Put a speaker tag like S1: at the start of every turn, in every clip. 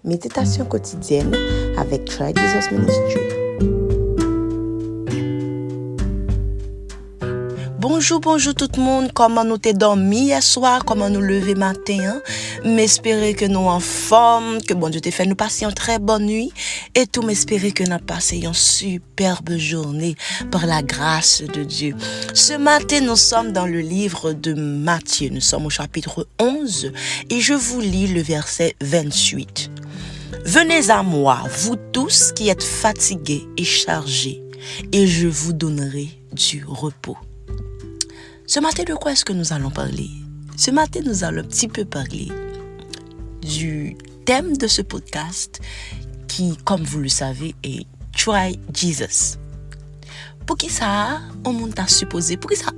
S1: Méditation quotidienne avec Try Jesus Ministry. Bonjour tout le monde. Comment nous t'es dormi hier soir? Comment nous lever matin? M'espérer que nous en forme, que bon Dieu t'ait fait nous passer une très bonne nuit et tout m'espérer que nous passé une superbe journée par la grâce de Dieu. Ce matin, nous sommes dans le livre de Matthieu. Nous sommes au chapitre 11 et je vous lis le verset 28. Venez à moi, vous tous qui êtes fatigués et chargés, et je vous donnerai du repos. Ce matin, de quoi est-ce que nous allons parler? Ce matin, nous allons un petit peu parler du thème de ce podcast qui, comme vous le savez, est Try Jesus. Pour qui ça, on monte à supposer, pour qui ça,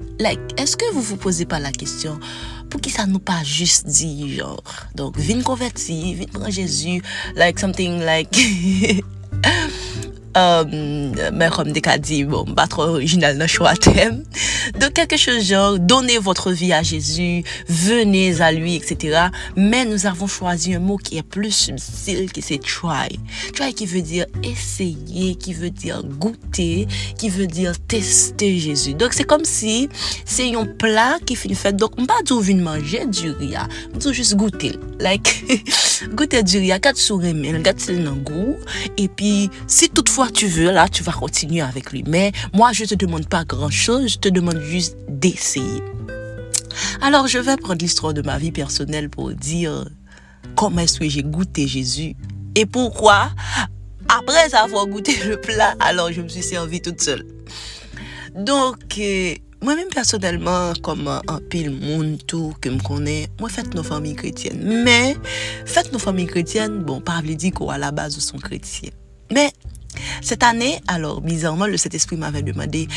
S1: est-ce que vous posez pas la question, pour qui ça nous pas juste dit, genre, donc, viens convertir, viens prendre Jésus, something mais comme des cas dit, bon, pas trop original dans le choix thème. Donc, quelque chose genre, donnez votre vie à Jésus, venez à lui, etc. Mais nous avons choisi un mot qui est plus subtil, qui c'est try. Try qui veut dire essayer, qui veut dire goûter, qui veut dire tester Jésus. Donc, c'est comme si c'est un plat qui finit fait. Donc, on pas dire venir manger du riz, on dit juste goûter. Goûter du riz, quand tu remets, quand tu le goût. Et puis, si toutefois tu veux, là, tu vas continuer avec lui. Mais moi, je te demande pas grand-chose, je te demande juste d'essayer. Alors, je vais prendre l'histoire de ma vie personnelle pour dire comment est-ce que j'ai goûté Jésus et pourquoi, après avoir goûté le plat, alors je me suis servie toute seule. Donc, moi-même personnellement, comme un pile monde tout que me connaît, moi faites nos familles chrétiennes. Mais faites nos familles chrétiennes, bon, pas veut dire qu'à la base sont chrétiens. Mais cette année, alors bizarrement, le Saint-Esprit m'avait demandé,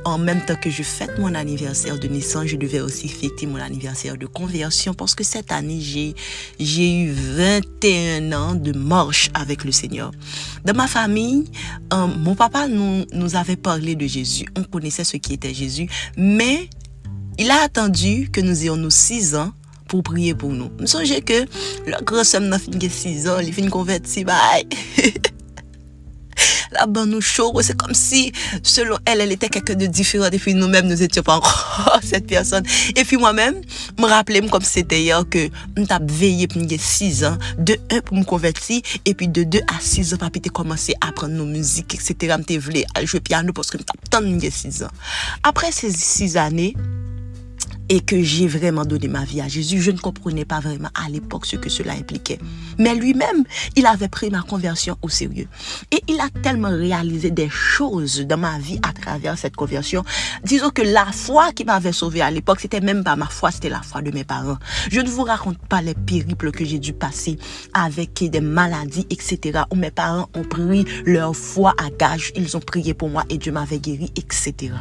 S1: en même temps que je fête mon anniversaire de naissance, je devais aussi fêter mon anniversaire de conversion parce que cette année, j'ai eu 21 ans de marche avec le Seigneur. Dans ma famille, mon papa nous avait parlé de Jésus. On connaissait ce qui était Jésus, mais il a attendu que nous ayons 6 ans pour prier pour nous. Je me souviens que le grand somme n'a fini 6 ans, il finit converti, bye. La bonne nous chaud, c'est comme si, selon elle était quelqu'un de différent, et puis nous-mêmes, nous étions pas encore cette personne. Et puis moi-même, me rappelais comme c'était hier que nous t'avons veillé pour 6 ans, de 1 pour me convertir, et puis de 2 à 6 ans, papi t'ai commencé à apprendre nos musiques, etc. M'te voulu à jouer piano parce que nous t'avons tant 6 ans. Après ces 6 années, et que j'ai vraiment donné ma vie à Jésus, je ne comprenais pas vraiment à l'époque ce que cela impliquait. Mais lui-même, il avait pris ma conversion au sérieux. Et il a tellement réalisé des choses dans ma vie à travers cette conversion. Disons que la foi qui m'avait sauvé à l'époque, c'était même pas ma foi, c'était la foi de mes parents. Je ne vous raconte pas les périples que j'ai dû passer avec des maladies, etc. où mes parents ont pris leur foi à gage, ils ont prié pour moi et Dieu m'avait guéri, etc.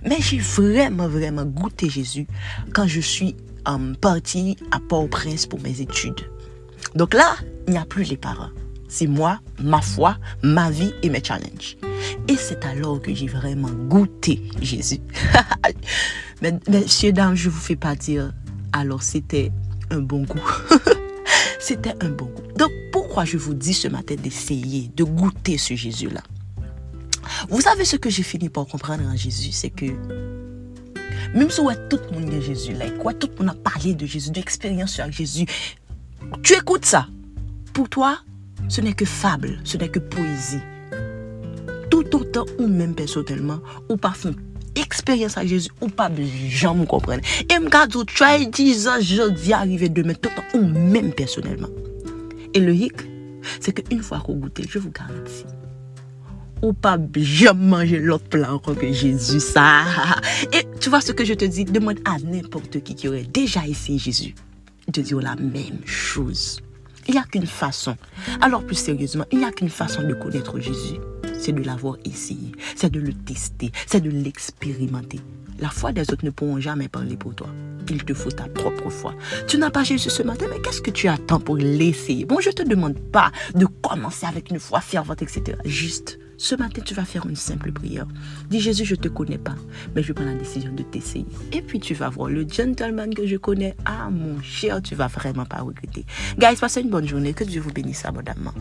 S1: Mais j'ai vraiment goûté Jésus quand je suis partie à Port-au-Prince pour mes études. Donc là, il n'y a plus les parents. C'est moi, ma foi, ma vie et mes challenges. Et c'est alors que j'ai vraiment goûté Jésus. Mais messieurs, dames, je ne vous fais pas dire, alors c'était un bon goût. C'était un bon goût. Donc pourquoi je vous dis ce matin d'essayer, de goûter ce Jésus-là? Vous savez ce que j'ai fini par comprendre en Jésus, c'est que même si tout le monde est Jésus, tout le monde a parlé de Jésus, d'expérience avec Jésus, tu écoutes ça. Pour toi, ce n'est que fable, ce n'est que poésie. Tout autant ou même personnellement, ou pas font expérience avec Jésus, ou pas jamais comprendre. Et m'gardou, tu as 10 ans, je dis arriver demain, tout autant ou même personnellement. Et le hic, c'est qu'une fois qu'on goûte, je vous garantis, ou pas jamais manger l'autre plat encore que Jésus, ça. Et tu vois ce que je te dis, demande à n'importe qui aurait déjà essayé Jésus de dire la même chose. Il n'y a qu'une façon. Alors plus sérieusement, il n'y a qu'une façon de connaître Jésus, c'est de l'avoir essayé, c'est de le tester, c'est de l'expérimenter. La foi des autres ne pourront jamais parler pour toi. Il te faut ta propre foi. Tu n'as pas Jésus ce matin, mais qu'est-ce que tu attends pour l'essayer? Bon, je ne te demande pas de commencer avec une foi fervente, etc. Juste Ce matin, tu vas faire une simple prière. Dis, Jésus, je ne te connais pas, mais je prends la décision de t'essayer. Et puis, tu vas voir le gentleman que je connais. Ah, mon cher, tu vas vraiment pas regretter. Guys, passez une bonne journée. Que Dieu vous bénisse abondamment.